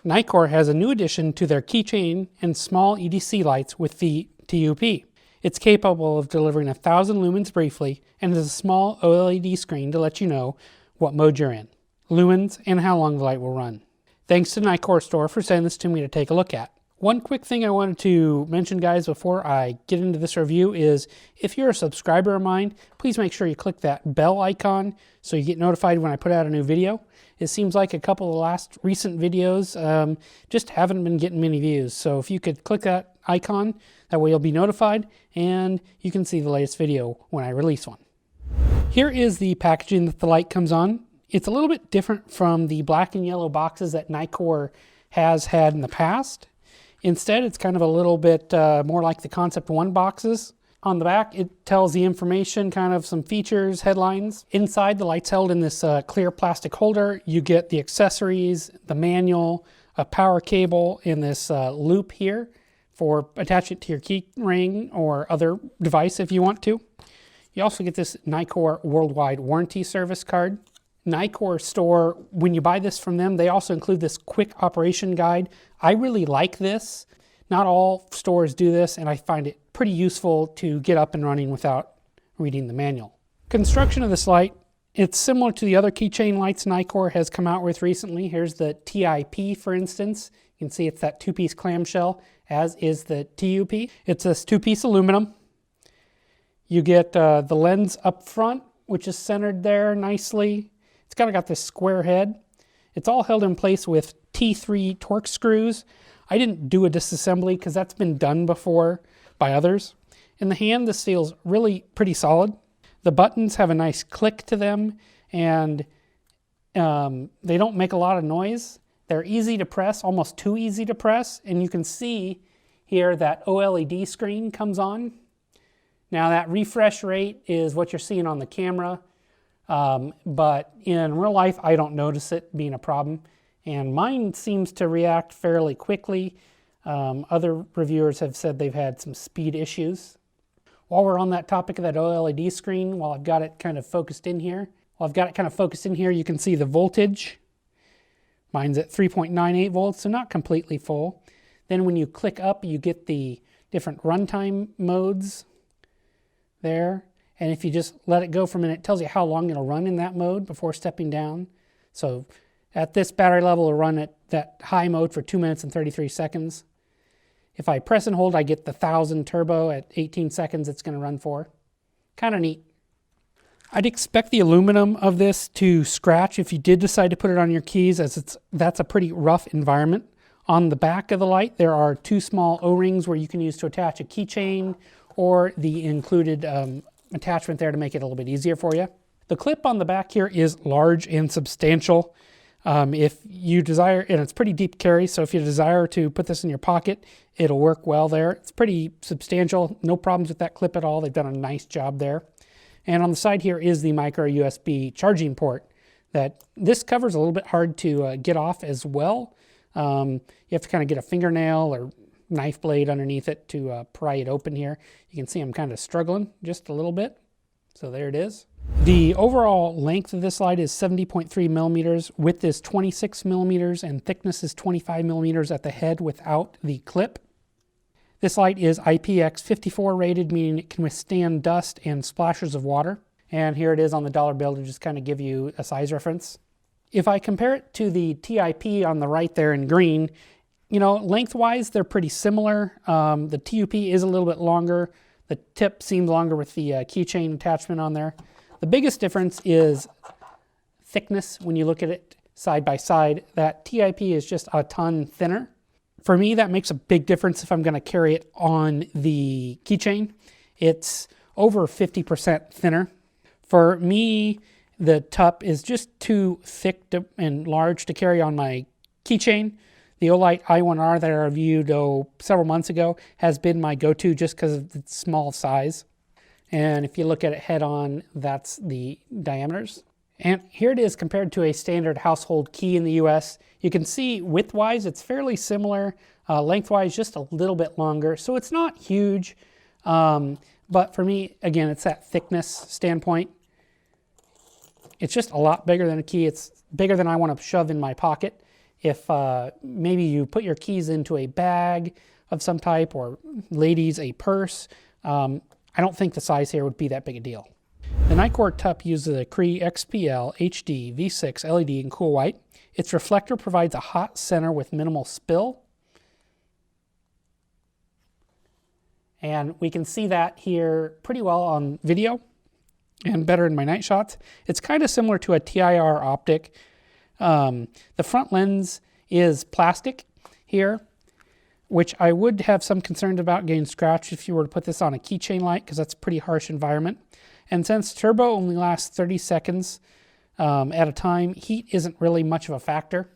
Nitecore has a new addition to their keychain and small EDC lights with the TUP. It's capable of delivering 1,000 lumens briefly and has a small OLED screen to let you know what mode you're in, lumens, and how long the light will run. Thanks to Nitecore Store for sending this to me to take a look at. One quick thing I wanted to mention, guys, before I get into this review is if you're a subscriber of mine, please make sure you click that bell icon so you get notified when I put out a new video. It seems like a couple of the last recent videos just haven't been getting many views. So if you could click that icon, that way you'll be notified and you can see the latest video when I release one. Here is the packaging that the light comes on. It's a little bit different from the black and yellow boxes that Nitecore has had in the past. Instead, it's kind of a little bit more like the Concept 1 boxes. On the back, it tells the information, kind of some features, headlines. Inside, the light's held in this clear plastic holder. You get the accessories, the manual, a power cable, and this loop here for attaching it to your key ring or other device if you want to. You also get this Nitecore Worldwide Warranty Service card. Nitecore Store, when you buy this from them, they also include this quick operation guide. I really like this. Not all stores do this, and I find it pretty useful to get up and running without reading the manual. Construction of this light, it's similar to the other keychain lights Nitecore has come out with recently. Here's the TIP, for instance. You can see it's that two-piece clamshell, as is the TUP. It's this two-piece aluminum. You get the lens up front, which is centered there nicely. It's kind of got this square head. It's all held in place with T3 Torx screws. I didn't do a disassembly because that's been done before by others. In the hand, this feels really pretty solid. The buttons have a nice click to them, and they don't make a lot of noise. They're easy to press, almost too easy to press, and you can see here that OLED screen comes on. Now that refresh rate is what you're seeing on the camera, but in real life I don't notice it being a problem, and mine seems to react fairly quickly. Other reviewers have said they've had some speed issues. While we're on that topic of that OLED screen, while I've got it kind of focused in here, you can see the voltage. Mine's at 3.98 volts, so not completely full. Then when you click up, you get the different runtime modes there. And if you just let it go for a minute, it tells you how long it'll run in that mode before stepping down. So at this battery level, it'll run at that high mode for 2 minutes and 33 seconds. If I press and hold, I get the 1000 turbo at 18 seconds it's going to run for. Kind of neat. I'd expect the aluminum of this to scratch if you did decide to put it on your keys, as that's a pretty rough environment. On the back of the light, there are two small O-rings where you can use to attach a keychain or the included attachment there to make it a little bit easier for you. The clip on the back here is large and substantial. If you desire, and it's pretty deep carry, so if you desire to put this in your pocket, it'll work well there. It's pretty substantial, no problems with that clip at all. They've done a nice job there. And on the side here is the micro USB charging port. That this cover's a little bit hard to get off as well. You have to kind of get a fingernail or knife blade underneath it to pry it open here. You can see I'm kind of struggling just a little bit. So there it is. The overall length of this light is 70.3 millimeters. Width is 26 millimeters and thickness is 25 millimeters at the head without the clip. This light is IPX54 rated, meaning it can withstand dust and splashes of water. And here it is on the dollar bill to just kind of give you a size reference. If I compare it to the TIP on the right there in green, you know, lengthwise they're pretty similar. The TUP is a little bit longer. The tip seems longer with the keychain attachment on there. The biggest difference is thickness when you look at it side by side. That TIP is just a ton thinner. For me, that makes a big difference if I'm going to carry it on the keychain. It's over 50% thinner. For me, the TUP is just too thick and large to carry on my keychain. The Olight i1R that I reviewed several months ago has been my go-to just because of its small size. And if you look at it head on, that's the diameters. And here it is compared to a standard household key in the US. You can see width-wise it's fairly similar, lengthwise just a little bit longer. So it's not huge, but for me, again, it's that thickness standpoint. It's just a lot bigger than a key. It's bigger than I want to shove in my pocket. if maybe you put your keys into a bag of some type, or ladies, a purse, I don't think the size here would be that big a deal. The Nitecore TUP uses a Cree XPL HD V6 LED in cool white. Its reflector provides a hot center with minimal spill. And we can see that here pretty well on video and better in my night shots. It's kind of similar to a TIR optic. The front lens is plastic here, which I would have some concerns about getting scratched if you were to put this on a keychain light, because that's a pretty harsh environment. And since turbo only lasts 30 seconds at a time, heat isn't really much of a factor.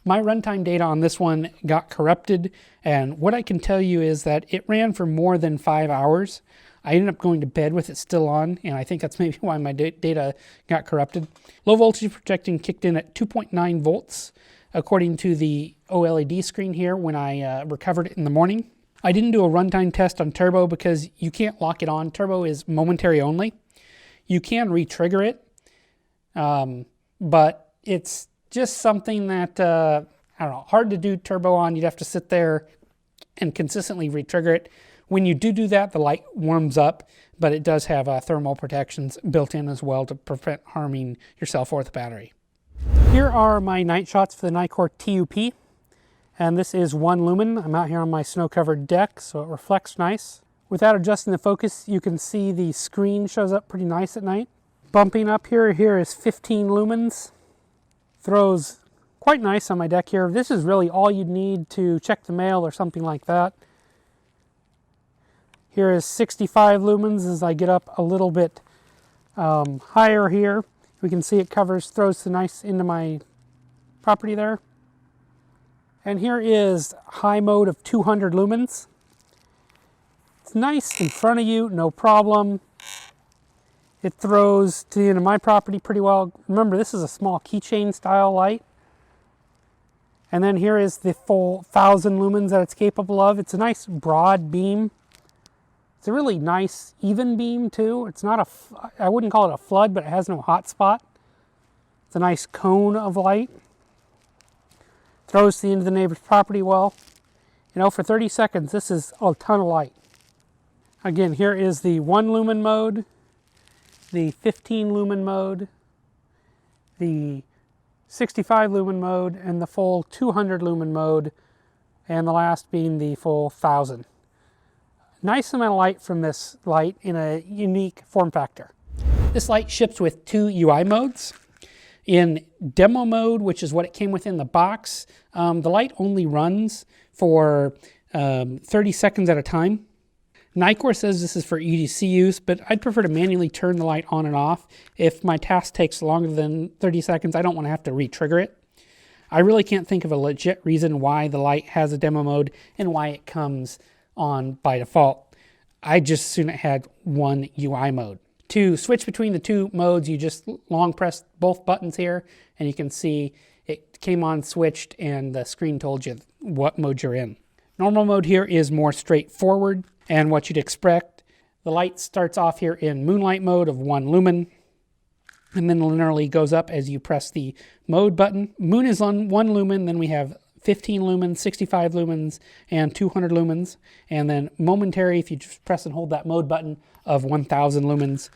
My runtime data on this one got corrupted, and what I can tell you is that it ran for more than 5 hours. I ended up going to bed with it still on, and I think that's maybe why my data got corrupted. Low voltage projection kicked in at 2.9 volts, according to the OLED screen here when I recovered it in the morning. I didn't do a runtime test on turbo because you can't lock it on. Turbo is momentary only. You can re-trigger it, but it's just something that, I don't know, hard to do turbo on. You'd have to sit there and consistently re-trigger it. When you do that, the light warms up, but it does have thermal protections built in as well to prevent harming yourself or the battery. Here are my night shots for the Nitecore TUP, and this is 1 lumen. I'm out here on my snow-covered deck, so it reflects nice. Without adjusting the focus, you can see the screen shows up pretty nice at night. Bumping up here is 15 lumens. Throws quite nice on my deck here. This is really all you'd need to check the mail or something like that. Here is 65 lumens as I get up a little bit higher here. We can see it throws the nice into my property there. And here is high mode of 200 lumens. It's nice in front of you, no problem. It throws to the end of my property pretty well. Remember, this is a small keychain style light. And then here is the full 1000 lumens that it's capable of. It's a nice broad beam. It's a really nice even beam too. It's not I wouldn't call it a flood, but it has no hot spot. It's a nice cone of light. Throws to the end of the neighbor's property well. You know, for 30 seconds, this is a ton of light. Again, here is the 1 lumen mode, the 15 lumen mode, the 65 lumen mode, and the full 200 lumen mode, and the last being the full 1000. Nice amount of light from this light in a unique form factor. This light ships with 2 UI modes. In demo mode, which is what it came with in the box, the light only runs for 30 seconds at a time. Nitecore says this is for EDC use, but I'd prefer to manually turn the light on and off. If my task takes longer than 30 seconds, I don't want to have to re-trigger it. I really can't think of a legit reason why the light has a demo mode and why it comes on by default. I just assume it had 1 UI mode. To switch between the 2 modes, you just long press both buttons here, and you can see it came on switched and the screen told you what mode you're in. Normal mode here is more straightforward and what you'd expect. The light starts off here in moonlight mode of 1 lumen, and then linearly goes up as you press the mode button. Moon is on 1 lumen, then we have 15 lumens, 65 lumens, and 200 lumens. And then momentary, if you just press and hold that mode button, of 1000 lumens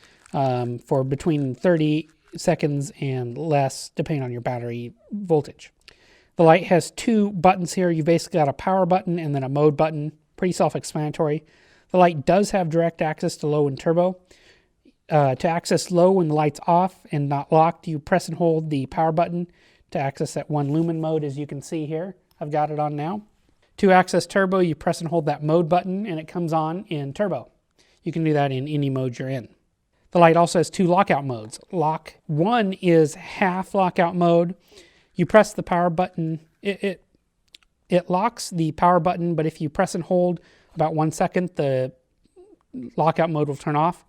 for between 30 seconds and less, depending on your battery voltage. The light has 2 buttons here. You basically got a power button and then a mode button. Pretty self-explanatory. The light does have direct access to low and turbo. To access low when the light's off and not locked, you press and hold the power button to access that 1 lumen mode, as you can see here. I've got it on now. To access turbo, you press and hold that mode button and it comes on in turbo. You can do that in any mode you're in. The light also has 2 lockout modes. Lock 1 is half lockout mode. You press the power button, it locks the power button, but if you press and hold about 1 second, the lockout mode will turn off.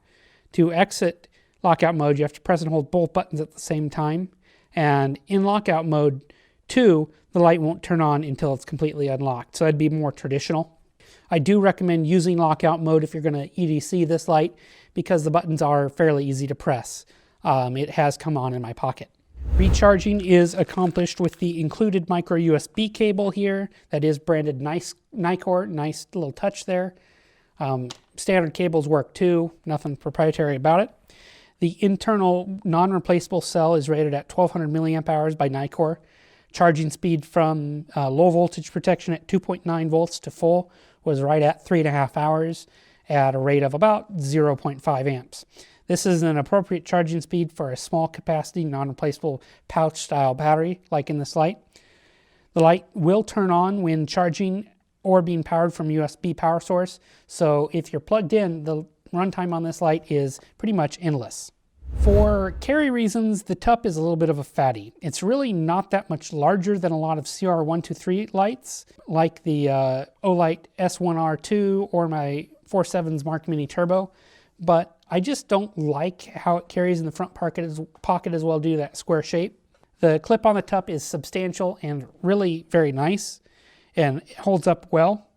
To exit lockout mode, you have to press and hold both buttons at the same time. And in lockout mode 2, the light won't turn on until it's completely unlocked. So that'd be more traditional. I do recommend using lockout mode if you're going to EDC this light because the buttons are fairly easy to press. It has come on in my pocket. Recharging is accomplished with the included micro USB cable here that is branded Nitecore. Nice little touch there. Standard cables work too, nothing proprietary about it. The internal non-replaceable cell is rated at 1200 milliamp hours by Nitecore. Charging speed from low voltage protection at 2.9 volts to full was right at 3.5 hours at a rate of about 0.5 amps. This is an appropriate charging speed for a small capacity non-replaceable pouch style battery like in this light. The light will turn on when charging or being powered from USB power source, so if you're plugged in, the runtime on this light is pretty much endless. For carry reasons, the TUP is a little bit of a fatty. It's really not that much larger than a lot of CR123 lights, like the Olight S1R2 or my 47's Mark Mini Turbo, but I just don't like how it carries in the front pocket as well due to that square shape. The clip on the TUP is substantial and really very nice, and it holds up well.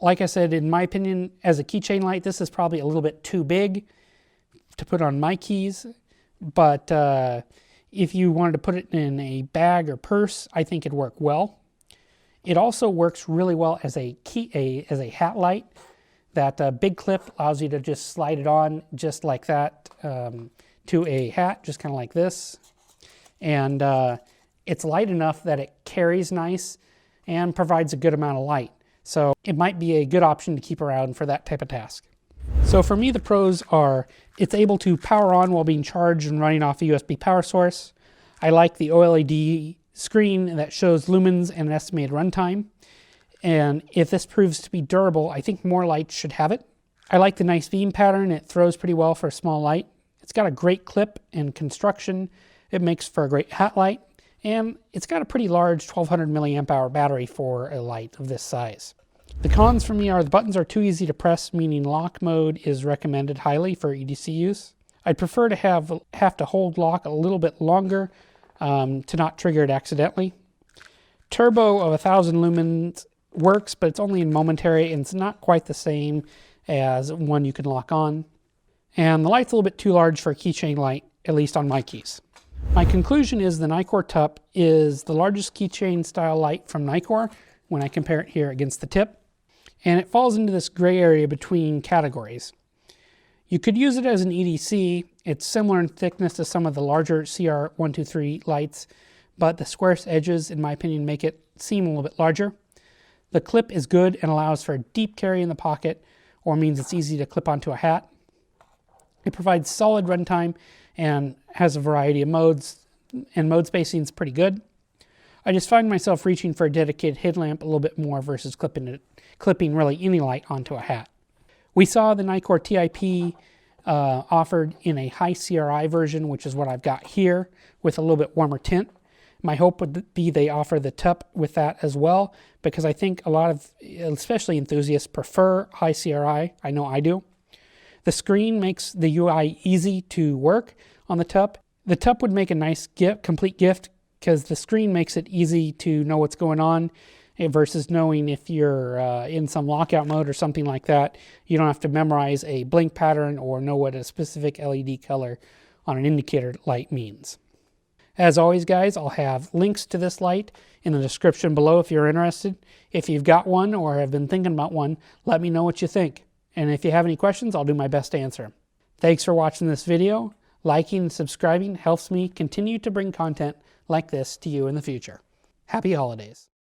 Like I said, in my opinion, as a keychain light, this is probably a little bit too big to put on my keys, but if you wanted to put it in a bag or purse, I think it'd work well. It also works really well as a hat light. That big clip allows you to just slide it on just like that to a hat, just kind of like this. And it's light enough that it carries nice and provides a good amount of light. So it might be a good option to keep around for that type of task. So for me, the pros are it's able to power on while being charged and running off a USB power source. I like the OLED screen that shows lumens and an estimated runtime. And if this proves to be durable, I think more lights should have it. I like the nice beam pattern. It throws pretty well for a small light. It's got a great clip and construction. It makes for a great hat light. And it's got a pretty large 1200 milliamp hour battery for a light of this size. The cons for me are the buttons are too easy to press, meaning lock mode is recommended highly for EDC use. I'd prefer to have to hold lock a little bit longer to not trigger it accidentally. Turbo of 1000 lumens works, but it's only in momentary and it's not quite the same as one you can lock on. And the light's a little bit too large for a keychain light, at least on my keys. My conclusion is the Nitecore TUP is the largest keychain style light from Nitecore when I compare it here against the TIP. And it falls into this gray area between categories. You could use it as an EDC. It's similar in thickness to some of the larger CR123 lights, but the square edges, in my opinion, make it seem a little bit larger. The clip is good and allows for a deep carry in the pocket, or means it's easy to clip onto a hat. It provides solid runtime and has a variety of modes, and mode spacing is pretty good. I just find myself reaching for a dedicated headlamp a little bit more versus clipping really any light onto a hat. We saw the Nitecore TUP offered in a high CRI version, which is what I've got here, with a little bit warmer tint. My hope would be they offer the TUP with that as well, because I think a lot of, especially enthusiasts, prefer high CRI. I know I do. The screen makes the UI easy to work on the TUP. The TUP would make a nice complete gift because the screen makes it easy to know what's going on versus knowing if you're in some lockout mode or something like that. You don't have to memorize a blink pattern or know what a specific LED color on an indicator light means. As always, guys, I'll have links to this light in the description below if you're interested. If you've got one or have been thinking about one, let me know what you think. And if you have any questions, I'll do my best to answer. Thanks for watching this video. Liking and subscribing helps me continue to bring content like this to you in the future. Happy holidays.